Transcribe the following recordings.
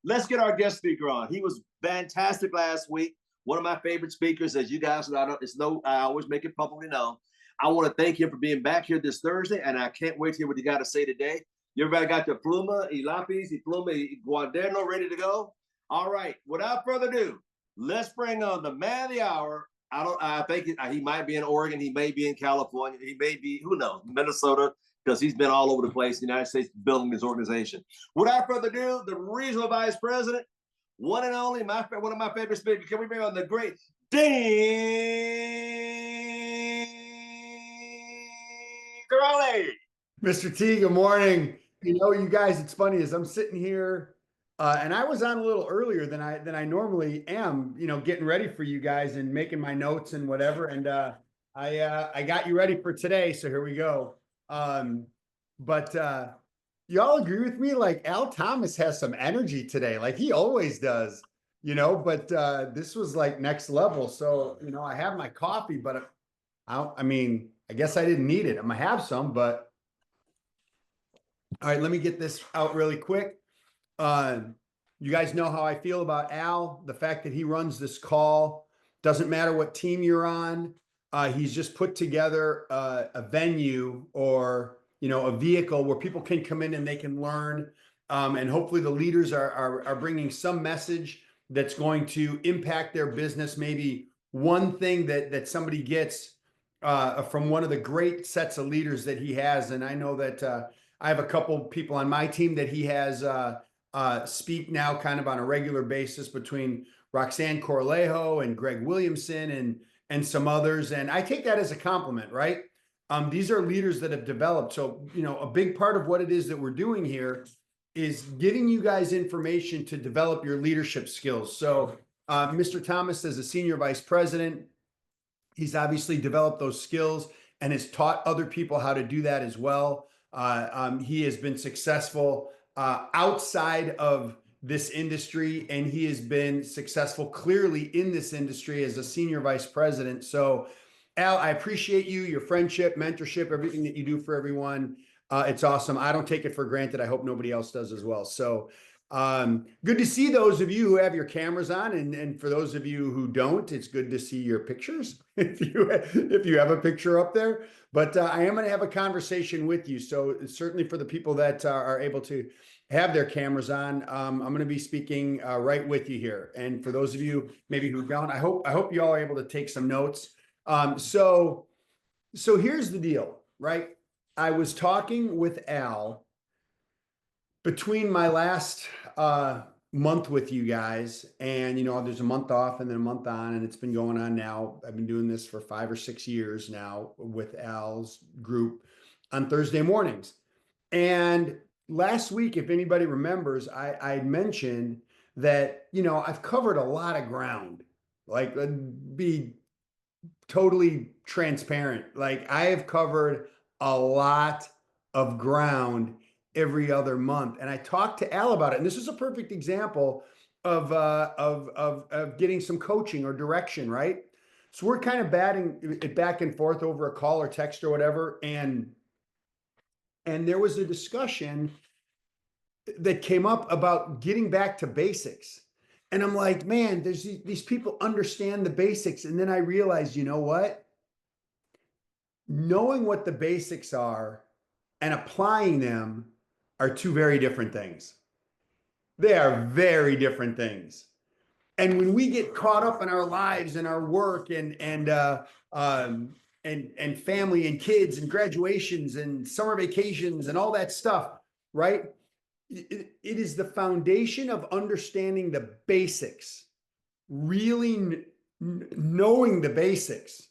let's get our guest speaker on. He was fantastic last week. One of my favorite speakers, as you guys know, I always make it publicly known. I want to thank him for being back here this Thursday, and I can't wait to hear what you got to say today. Everybody got their pluma, y lápiz, y pluma, y cuaderno ready to go? All right, without further ado, let's bring on the man of the hour. I think he might be in Oregon. He may be in California. He may be, who knows, Minnesota, because he's been all over the place in the United States building his organization. Without further ado, the regional vice president, one and only, one of my favorite speakers. Can we bring on the great Dean Tarrolly? Mr. T, good morning. You know, you guys, it's funny as I'm sitting here, and I was on a little earlier than I normally am, you know, getting ready for you guys and making my notes and whatever. And I got you ready for today, so here we go. But you all agree with me? Like Al Thomas has some energy today, like he always does, you know. But this was like next level. So you know, I have my coffee, but I mean, I guess I didn't need it. I'm gonna have some, but. All right, let me get this out really quick. You guys know how I feel about Al, the fact that he runs this call. Doesn't matter what team you're on. He's just put together a venue or, you know, a vehicle where people can come in and they can learn. And hopefully the leaders are bringing some message that's going to impact their business. Maybe one thing that somebody gets from one of the great sets of leaders that he has. And I know that I have a couple people on my team that he has speak now kind of on a regular basis between Roxanne Corlejo and Greg Williamson and some others. And I take that as a compliment, right? These are leaders that have developed. So, you know, a big part of what it is that we're doing here is giving you guys information to develop your leadership skills. So Mr. Thomas, as a senior vice president, he's obviously developed those skills and has taught other people how to do that as well. He has been successful outside of this industry, and he has been successful clearly in this industry as a senior vice president. So, Al, I appreciate you, your friendship, mentorship, everything that you do for everyone. It's awesome. I don't take it for granted. I hope nobody else does as well. So, good to see those of you who have your cameras on, and for those of you who don't, it's good to see your pictures if you have a picture up there. But I am going to have a conversation with you. So certainly for the people that are able to have their cameras on, I'm going to be speaking right with you here. And for those of you maybe who don't, I hope you all are able to take some notes. So here's the deal, right? I was talking with Al between my last month with you guys, and you know, there's a month off and then a month on, and it's been going on now. I've been doing this for 5 or 6 years now with Al's group on Thursday mornings. And last week, if anybody remembers, I mentioned that, you know, I've covered a lot of ground. Like, be totally transparent. Like, I have covered a lot of ground every other month. And I talked to Al about it. And this is a perfect example of getting some coaching or direction, right? So we're kind of batting it back and forth over a call or text or whatever. And there was a discussion that came up about getting back to basics. And I'm like, man, there's these people understand the basics. And then I realized, you know what? Knowing what the basics are and applying them are two very different things. They are very different things. And when we get caught up in our lives and our work and family and kids and graduations and summer vacations and all that stuff, right? It is the foundation of understanding the basics, really knowing the basics,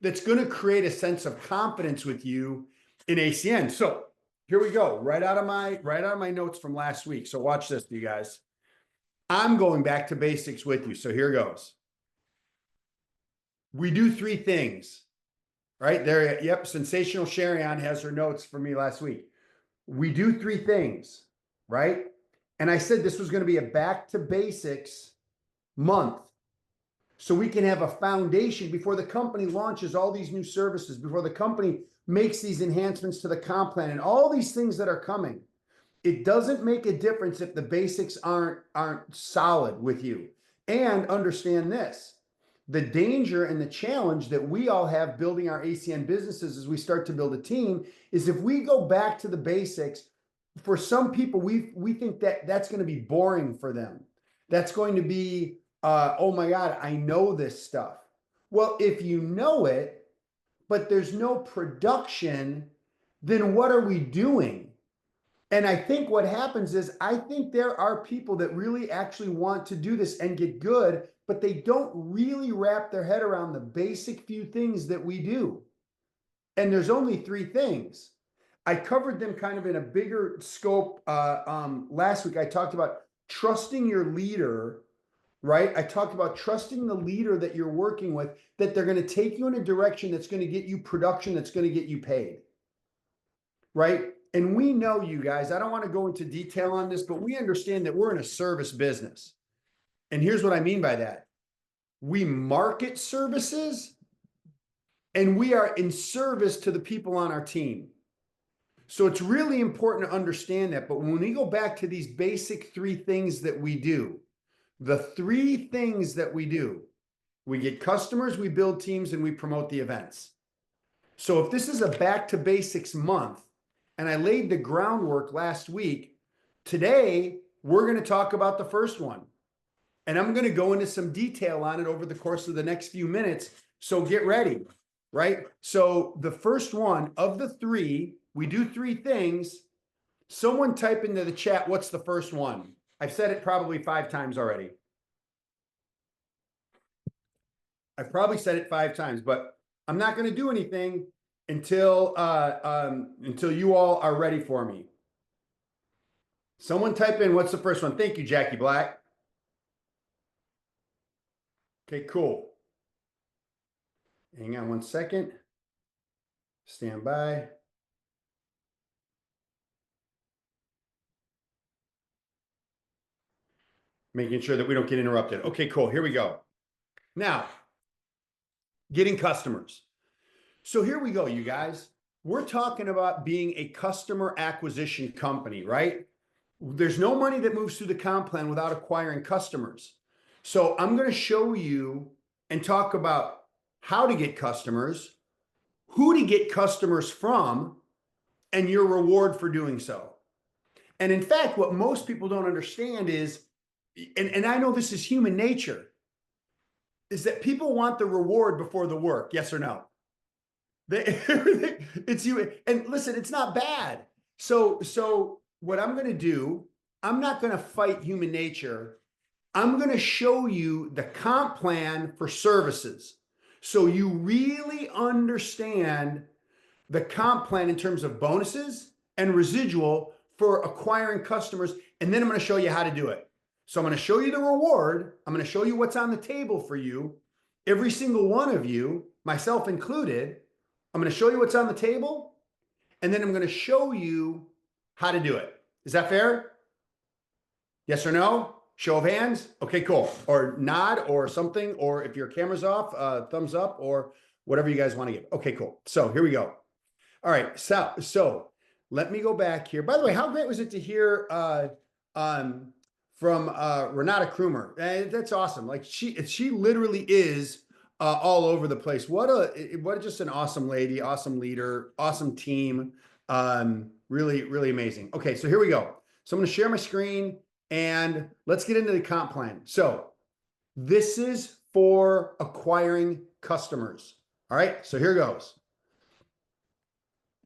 that's going to create a sense of confidence with you in ACN. So here we go, right out of my notes from last week. So watch this, you guys. I'm going back to basics with you. So here goes. We do 3 things, right? There, yep, Sensational Sharion has her notes for me last week. We do 3 things, right? And I said this was going to be a back to basics month. So we can have a foundation before the company launches all these new services, before the company makes these enhancements to the comp plan and all these things that are coming. It doesn't make a difference if the basics aren't solid with you. And understand this. The danger and the challenge that we all have building our ACN businesses as we start to build a team is if we go back to the basics, for some people, we think that that's going to be boring for them. That's going to be, oh my God, I know this stuff. Well, if you know it, but there's no production, then what are we doing? And I think what happens is I think there are people that really actually want to do this and get good, but they don't really wrap their head around the basic few things that we do. And there's only 3 things. I covered them kind of in a bigger scope last week. I talked about trusting your leader, right? I talked about trusting the leader that you're working with, that they're going to take you in a direction that's going to get you production, that's going to get you paid, right? And we know, you guys, I don't want to go into detail on this, but we understand that we're in a service business. And here's what I mean by that. We market services and we are in service to the people on our team. So it's really important to understand that. But when we go back to these basic 3 things that we do, the 3 things that we do, we get customers, we build teams, and we promote the events. So if this is a back to basics month, and I laid the groundwork last week, today we're going to talk about the first one. And I'm going to go into some detail on it over the course of the next few minutes. So get ready, right? So the first one of the 3, we do 3 things. Someone type into the chat, what's the first one? I've said it probably 5 times already. I've probably said it 5 times, but I'm not going to do anything until you all are ready for me. Someone type in, what's the first one? Thank you, Jackie Black. Okay, cool. Hang on 1 second. Stand by. Making sure that we don't get interrupted. Okay, cool. Here we go. Now, getting customers. So here we go, you guys. We're talking about being a customer acquisition company, right? There's no money that moves through the comp plan without acquiring customers. So I'm going to show you and talk about how to get customers, who to get customers from, and your reward for doing so. And in fact, what most people don't understand is, and I know this is human nature, is that people want the reward before the work. Yes or no? It's you. And listen, it's not bad. So what I'm going to do, I'm not going to fight human nature. I'm going to show you the comp plan for services. So you really understand the comp plan in terms of bonuses and residual for acquiring customers. And then I'm going to show you how to do it. So I'm going to show you the reward. I'm going to show you what's on the table for you. Every single one of you, myself included, I'm going to show you what's on the table. And then I'm going to show you how to do it. Is that fair? Yes or no? Show of hands. Okay, cool. Or nod or something. Or if your camera's off, thumbs up or whatever you guys want to give. Okay, cool. So here we go. All right. So let me go back here. By the way, how great was it to hear from Renata Krumer? That's awesome. Like she literally is all over the place. What just an awesome lady, awesome leader, awesome team. Really, really amazing. Okay, so here we go. So I'm going to share my screen and let's get into the comp plan. So this is for acquiring customers. All right, so here goes.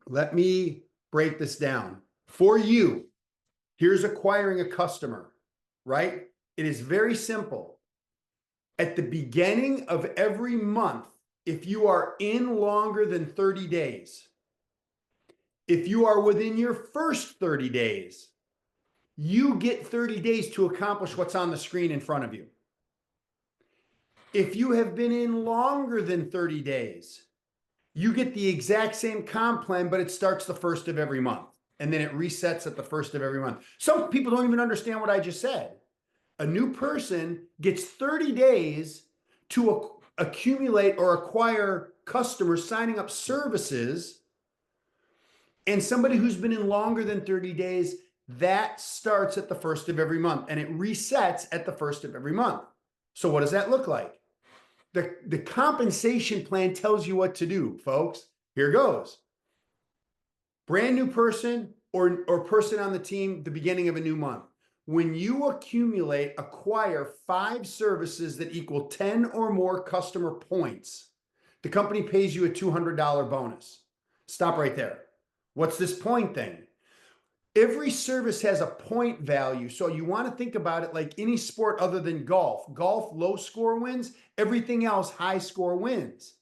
Let me break this down. For you, here's acquiring a customer, right? It is very simple. At the beginning of every month, if you are in longer than 30 days, if you are within your first 30 days, you get 30 days to accomplish what's on the screen in front of you. If you have been in longer than 30 days, you get the exact same comp plan, but it starts the first of every month. And then it resets at the first of every month. Some people don't even understand what I just said. A new person gets 30 days to accumulate or acquire customers signing up services. And somebody who's been in longer than 30 days, that starts at the first of every month and it resets at the first of every month. So what does that look like? The compensation plan tells you what to do, folks. Here goes. Brand new person or person on the team, the beginning of a new month. When you acquire 5 services that equal 10 or more customer points, the company pays you a $200 bonus. Stop right there. What's this point thing? Every service has a point value. So you want to think about it like any sport other than golf. Golf, low score wins. Everything else, high score wins.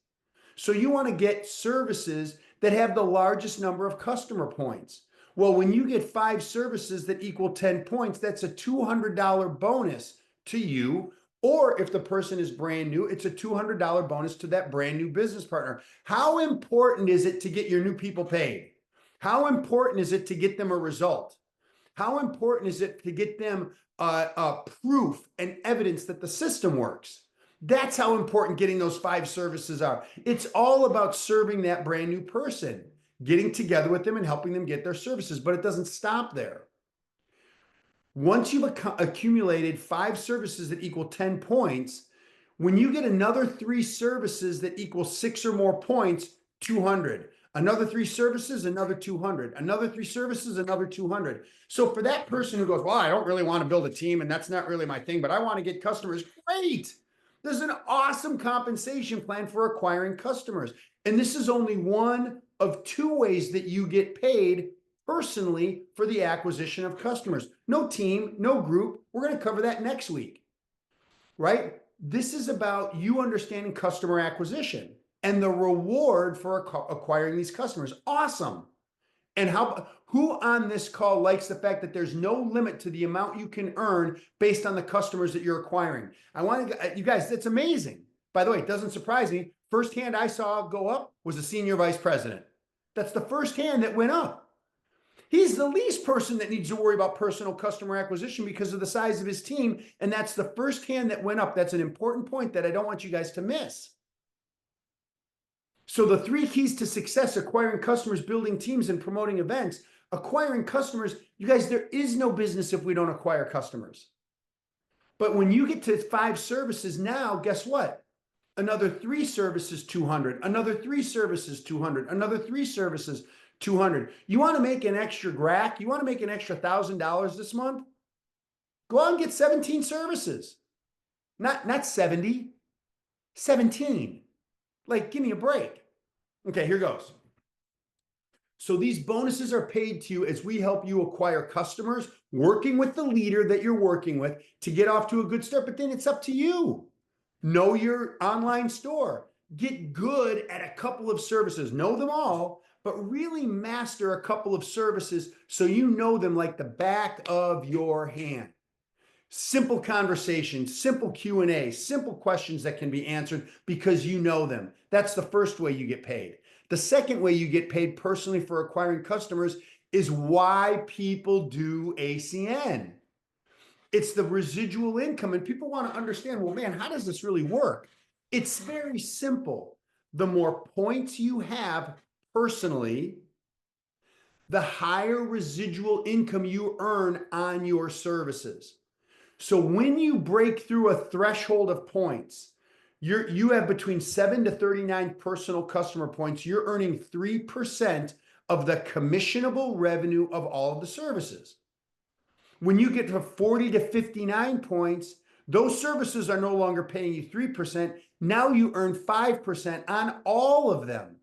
So you want to get services that have the largest number of customer points. Well, when you get 5 services that equal 10 points, that's a $200 bonus to you. Or if the person is brand new, it's a $200 bonus to that brand new business partner. How important is it to get your new people paid? How important is it to get them a result? How important is it to get them proof and evidence that the system works? That's how important getting those 5 services are. It's all about serving that brand new person, getting together with them and helping them get their services, but it doesn't stop there. Once you've accumulated 5 services that equal 10 points, when you get another 3 services that equal 6 or more points, 200. Another 3 services, another 200. Another 3 services, another 200. So for that person who goes, well, I don't really want to build a team and that's not really my thing, but I want to get customers, great. There's an awesome compensation plan for acquiring customers. And this is only one of 2 ways that you get paid personally for the acquisition of customers. No team, no group. We're going to cover that next week, right? This is about you understanding customer acquisition and the reward for acquiring these customers. Awesome. And who on this call likes the fact that there's no limit to the amount you can earn based on the customers that you're acquiring? I want to, you guys, that's amazing. By the way, it doesn't surprise me. First hand I saw go up was a senior vice president. That's the first hand that went up. He's the least person that needs to worry about personal customer acquisition because of the size of his team. And that's the first hand that went up. That's an important point that I don't want you guys to miss. So the 3 keys to success: acquiring customers, building teams, and promoting events. Acquiring customers, you guys, there is no business if we don't acquire customers. But when you get to 5 services now, guess what? Another 3 services, 200. Another 3 services, 200. Another 3 services, 200. You want to make an extra grack? You want to make an extra $1,000 this month? Go out and get 17 services. Not 70, 17. Like, give me a break. Okay, here goes. So these bonuses are paid to you as we help you acquire customers, working with the leader that you're working with to get off to a good start. But then it's up to you. Know your online store. Get good at a couple of services. Know them all, but really master a couple of services so you know them like the back of your hand. Simple conversations, simple Q&A, simple questions that can be answered because you know them. That's the first way you get paid. The second way you get paid personally for acquiring customers is why people do ACN. It's the residual income, and people want to understand, well, man, how does this really work? It's very simple. The more points you have personally, the higher residual income you earn on your services. So when you break through a threshold of points, you have between 7 to 39 personal customer points, you're earning 3% of the commissionable revenue of all of the services. When you get to 40 to 59 points, those services are no longer paying you 3%. Now you earn 5% on all of them.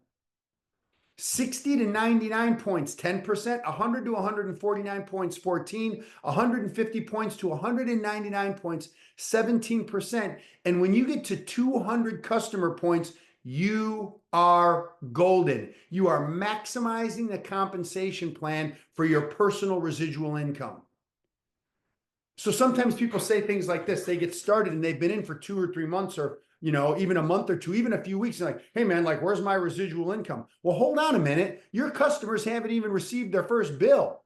60 to 99 points, 10%, 100 to 149 points, 14, 150 points to 199 points, 17%. And when you get to 200 customer points, you are golden. You are maximizing the compensation plan for your personal residual income. So sometimes people say things like this. They get started and they've been in for 2 or 3 months or even a month or 2, even a few weeks, and like, hey man, like, where's my residual income? Well, hold on a minute. Your customers haven't even received their first bill.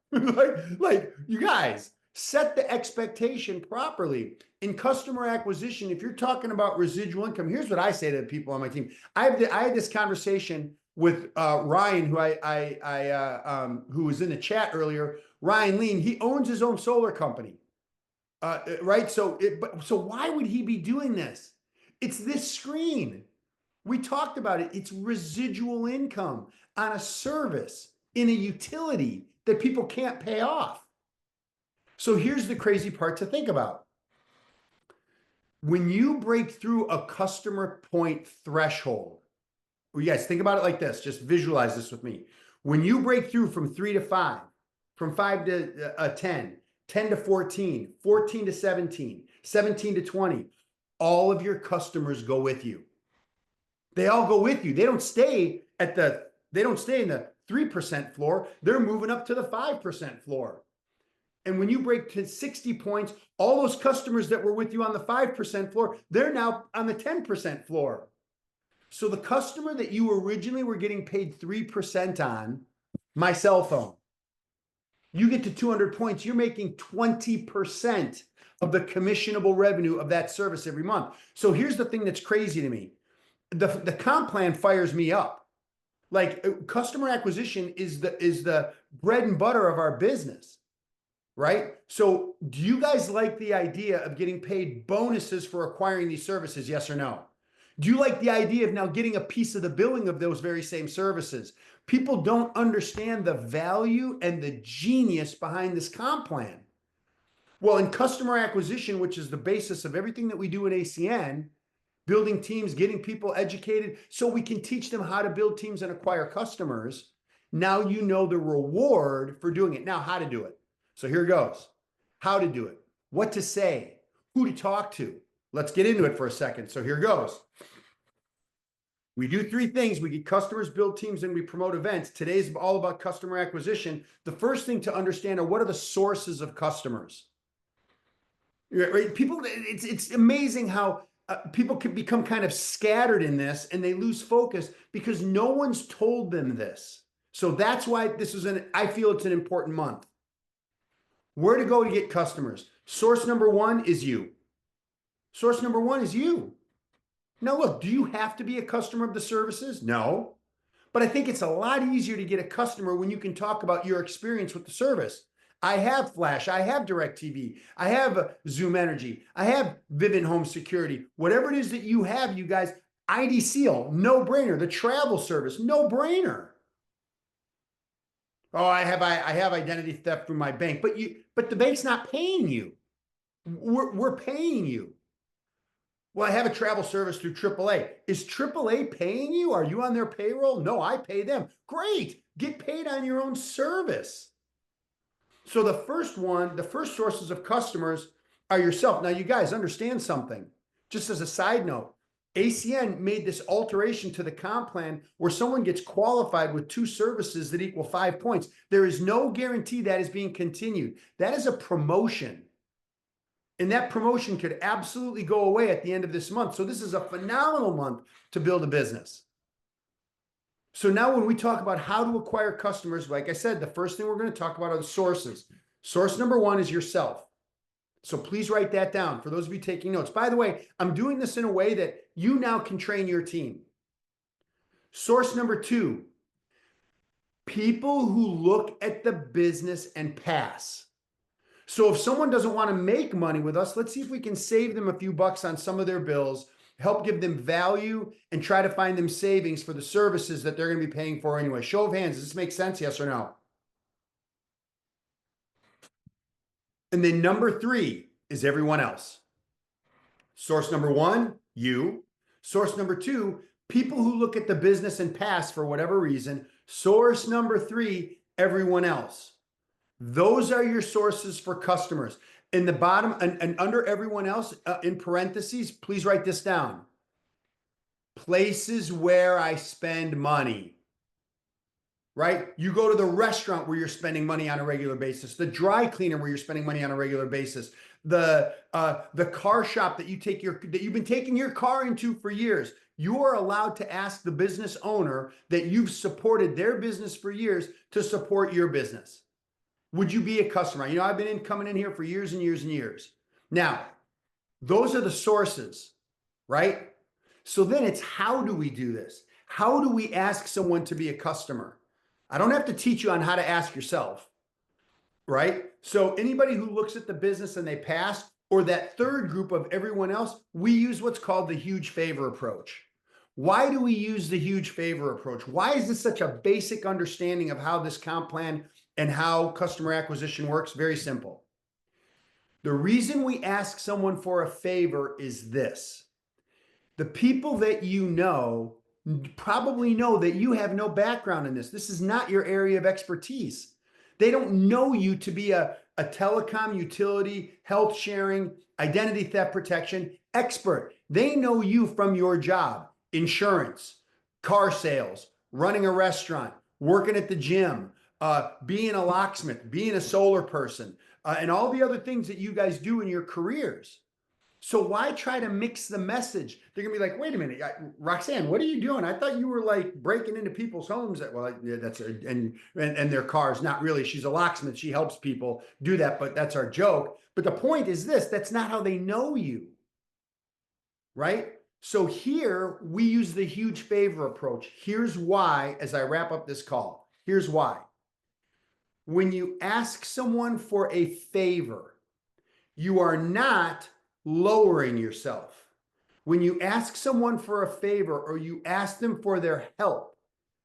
like you guys, set the expectation properly. In customer acquisition, if you're talking about residual income, here's what I say to the people on my team. I had this conversation with Ryan, who who was in the chat earlier. Ryan Lean, he owns his own solar company. Right? So why would he be doing this? It's this screen. We talked about it. It's residual income on a service in a utility that people can't pay off. So here's the crazy part to think about. When you break through a customer point threshold, well, you guys think about it like this, just visualize this with me. When you break through from 3 to 5, from 5 to 10, 10 to 14, 14 to 17, 17 to 20, all of your customers go with you. They all go with you. They don't stay in the 3% floor. They're moving up to the 5% floor. And when you break to 60 points, all those customers that were with you on the 5% floor, they're now on the 10% floor. So the customer that you originally were getting paid 3% on, my cell phone, you get to 200 points, you're making 20% of the commissionable revenue of that service every month. So here's the thing that's crazy to me. The comp plan fires me up. Like, customer acquisition is the bread and butter of our business, right? So do you guys like the idea of getting paid bonuses for acquiring these services? Yes or no? Do you like the idea of now getting a piece of the billing of those very same services? People don't understand the value and the genius behind this comp plan. Well, in customer acquisition, which is the basis of everything that we do at ACN, building teams, getting people educated so we can teach them how to build teams and acquire customers. Now you know the reward for doing it. Now, how to do it. So here goes. How to do it, what to say, who to talk to. Let's get into it for a second. So here goes. We do 3 things. We get customers, build teams, and we promote events. Today's all about customer acquisition. The first thing to understand are what are the sources of customers. Right? People, it's amazing how people can become kind of scattered in this and they lose focus because no one's told them this. So that's why I feel it's an important month. Where to go to get customers? Source number 1 is you. Source number 1 is you. Now, look, do you have to be a customer of the services? No. But I think it's a lot easier to get a customer when you can talk about your experience with the service. I have Flash, I have DirecTV, I have Zoom Energy, I have Vivint Home Security. Whatever it is that you have, you guys, ID Seal, no brainer. The travel service, no brainer. Oh, I have identity theft from my bank, but the bank's not paying you. We're paying you. Well, I have a travel service through AAA. Is AAA paying you? Are you on their payroll? No, I pay them. Great. Get paid on your own service. So the first sources of customers are yourself. Now, you guys understand something. Just as a side note, ACN made this alteration to the comp plan where someone gets qualified with 2 services that equal 5 points. There is no guarantee that is being continued. That is a promotion. And that promotion could absolutely go away at the end of this month. So this is a phenomenal month to build a business. So now when we talk about how to acquire customers, like I said, the first thing we're going to talk about are the sources. Source number 1 is yourself. So please write that down for those of you taking notes. By the way, I'm doing this in a way that you now can train your team. Source number 2, people who look at the business and pass. So if someone doesn't want to make money with us, let's see if we can save them a few bucks on some of their bills, help give them value, and try to find them savings for the services that they're going to be paying for anyway. Show of hands, does this make sense? Yes or no? And then number 3 is everyone else. Source number 1, you. Source number 2, people who look at the business and pass for whatever reason. Source number 3, everyone else. Those are your sources for customers. In the bottom and under everyone else, in parentheses, please write this down. Places where I spend money. Right? You go to the restaurant where you're spending money on a regular basis, the dry cleaner where you're spending money on a regular basis, the car shop that you've been taking your car into for years. You are allowed to ask the business owner that you've supported their business for years to support your business. Would you be a customer? You know, I've been coming in here for years and years and years. Now, those are the sources, right? So then it's how do we do this? How do we ask someone to be a customer? I don't have to teach you on how to ask yourself, right? So anybody who looks at the business and they pass, or that third group of everyone else, we use what's called the huge favor approach. Why do we use the huge favor approach? Why is this such a basic understanding of how this comp plan and how customer acquisition works? Very simple. The reason we ask someone for a favor is this. The people that you know probably know that you have no background in this. This is not your area of expertise. They don't know you to be a telecom, utility, health sharing, identity theft protection expert. They know you from your job, insurance, car sales, running a restaurant, working at the gym, being a locksmith, being a solar person, and all the other things that you guys do in your careers. So why try to mix the message? They're gonna be like, wait a minute, Roxanne, what are you doing? I thought you were like breaking into people's homes. Well, yeah, that's and their cars. Not really. She's a locksmith. She helps people do that, but that's our joke. But the point is this: that's not how they know you, right? So here we use the huge favor approach. Here's why. As I wrap up this call, here's why. When you ask someone for a favor, you are not lowering yourself. When you ask someone for a favor or you ask them for their help,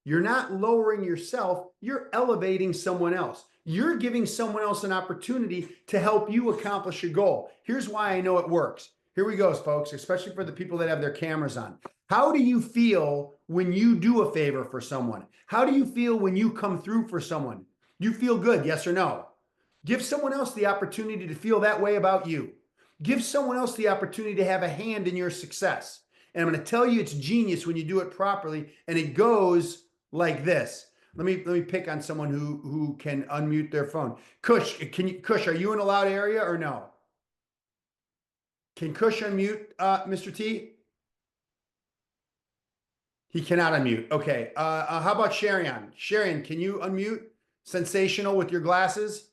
you're not lowering yourself, you're elevating someone else. You're giving someone else an opportunity to help you accomplish a goal. Here's why I know it works. Here we go, folks, especially for the people that have their cameras on. How do you feel when you do a favor for someone? How do you feel when you come through for someone? You feel good, yes or no? Give someone else the opportunity to feel that way about you. Give someone else the opportunity to have a hand in your success. And I'm going to tell you it's genius when you do it properly. And it goes like this. Let me pick on someone who can unmute their phone. Kush, Kush, are you in a loud area or no? Can Kush unmute Mr. T? He cannot unmute. Okay. How about Sharian? Sharian, can you unmute? Sensational with your glasses?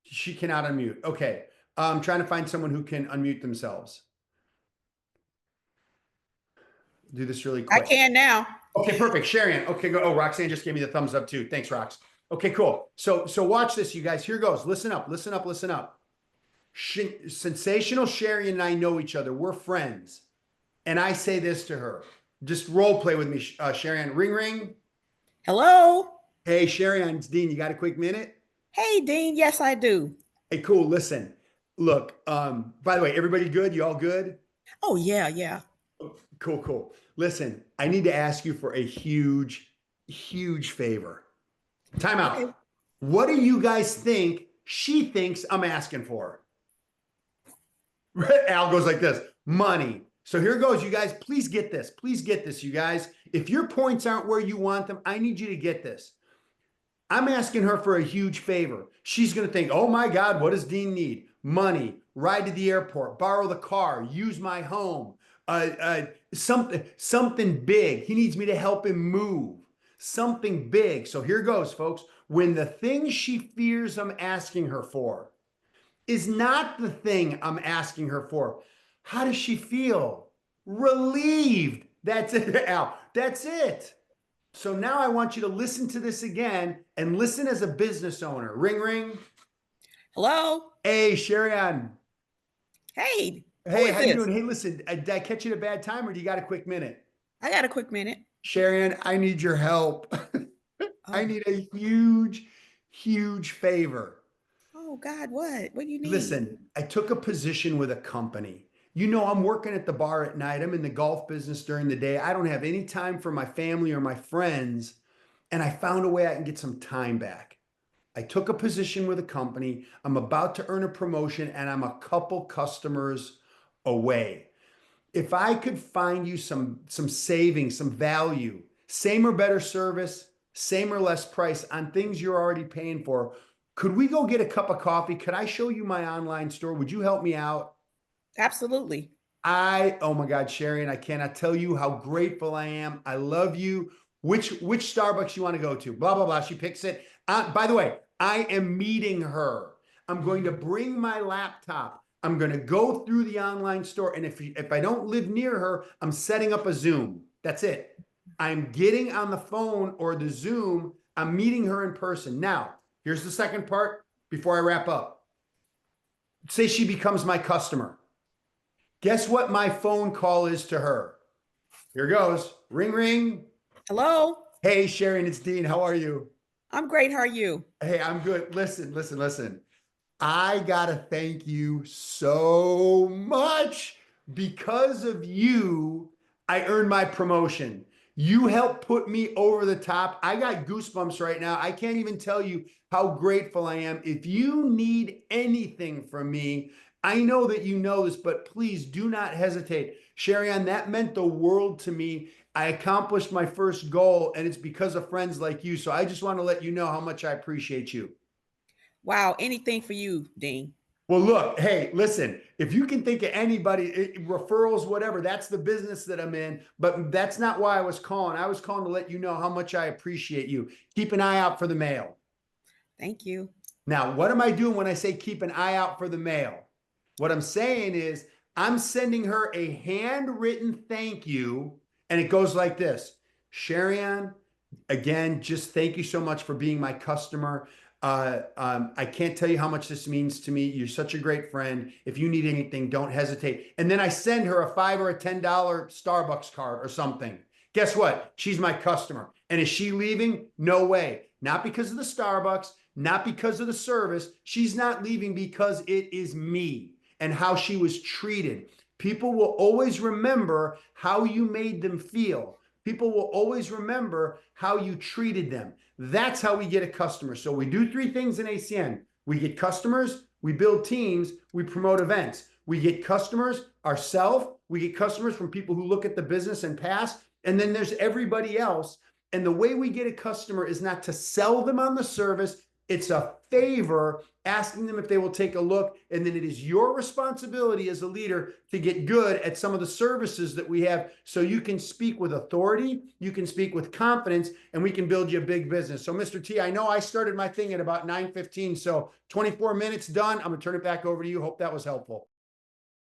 She cannot unmute. Okay. I'm trying to find someone who can unmute themselves. Do this really quick. I can now. Okay, perfect. Sharian. Okay, go. Oh, Roxanne just gave me the thumbs up too. Thanks, Rox. Okay, cool. So watch this, you guys. Here goes. Listen up. Listen up. Listen up. Sensational Sharian and I know each other. We're friends. And I say this to her. Just role play with me, Sharian. Ring, ring. Hello. Hey, Sharian. It's Dean. You got a quick minute? Hey, Dean. Yes, I do. Hey, cool. Listen. Look, by the way, everybody good? You all good? Oh, yeah, yeah. Cool, cool. Listen, I need to ask you for a huge, huge favor. Time out. Okay. What do you guys think she thinks I'm asking for? Al goes like this, money. So here goes, you guys. Please get this. Please get this, you guys. If your points aren't where you want them, I need you to get this. I'm asking her for a huge favor. She's going to think, oh my God, what does Dean need? Money, ride to the airport, borrow the car, use my home, something big. He needs me to help him move. Something big. So here goes, folks. When the thing she fears I'm asking her for is not the thing I'm asking her for, how does she feel? Relieved. That's it, Al. That's it. So now I want you to listen to this again and listen as a business owner. Ring, ring. Hello. Hey, Sharian. Hey. Hey, how you doing? Hey, listen, did I catch you at a bad time or do you got a quick minute? I got a quick minute. Sharian, I need your help. I need a huge, huge favor. Oh, God, what? What do you need? Listen, I took a position with a company. You know, I'm working at the bar at night. I'm in the golf business during the day. I don't have any time for my family or my friends. And I found a way I can get some time back. I took a position with a company. I'm about to earn a promotion and I'm a couple customers away. If I could find you some savings, some value, same or better service, same or less price on things you're already paying for, could we go get a cup of coffee? Could I show you my online store? Would you help me out? Absolutely. Oh my God, Sharian, I cannot tell you how grateful I am. I love you. Which Starbucks you want to go to? Blah, blah, blah. She picks it. By the way, I am meeting her. I'm going to bring my laptop. I'm going to go through the online store. And if I don't live near her, I'm setting up a Zoom. That's it. I'm getting on the phone or the Zoom. I'm meeting her in person. Now, Here's the second part before I wrap up. Say she becomes my customer. Guess what my phone call is to her? Here goes. Ring, ring. Hello. Hey, Sharon, it's Dean. How are you? I'm great. How are you? Hey, I'm good. Listen. I gotta thank you so much. Because of you, I earned my promotion. You helped put me over the top. I got goosebumps right now. I can't even tell you how grateful I am. If you need anything from me, I know that you know this, but please do not hesitate. Sherry-Ann, that meant the world to me. I accomplished my first goal, and it's because of friends like you. So I just want to let you know how much I appreciate you. Wow. Anything for you, Dean. Well, look, hey, listen, if you can think of anybody, referrals, whatever, that's the business that I'm in. But that's not why I was calling. I was calling to let you know how much I appreciate you. Keep an eye out for the mail. Thank you. Now, what am I doing when I say keep an eye out for the mail? What I'm saying is I'm sending her a handwritten thank you. And it goes like this. Sherry-Ann, again, just thank you so much for being my customer. I can't tell you how much this means to me. You're such a great friend. If you need anything, don't hesitate. And then I send her a $5 or a $10 Starbucks card or something. Guess what? She's my customer. And is she leaving? No way. Not because of the Starbucks, not because of the service. She's not leaving because it is me and how she was treated. People will always remember how you made them feel. People will always remember how you treated them. That's how we get a customer. So we do three things in ACN. We get customers, we build teams, we promote events. We get customers ourselves, we get customers from people who look at the business and pass, and then there's everybody else. And the way we get a customer is not to sell them on the service. It's a favor, asking them if they will take a look. And then it is your responsibility as a leader to get good at some of the services that we have so you can speak with authority, you can speak with confidence, and we can build you a big business. So Mr. T, I know I started my thing at about 9:15, so 24 minutes done. I'm gonna turn it back over to you. Hope that was helpful.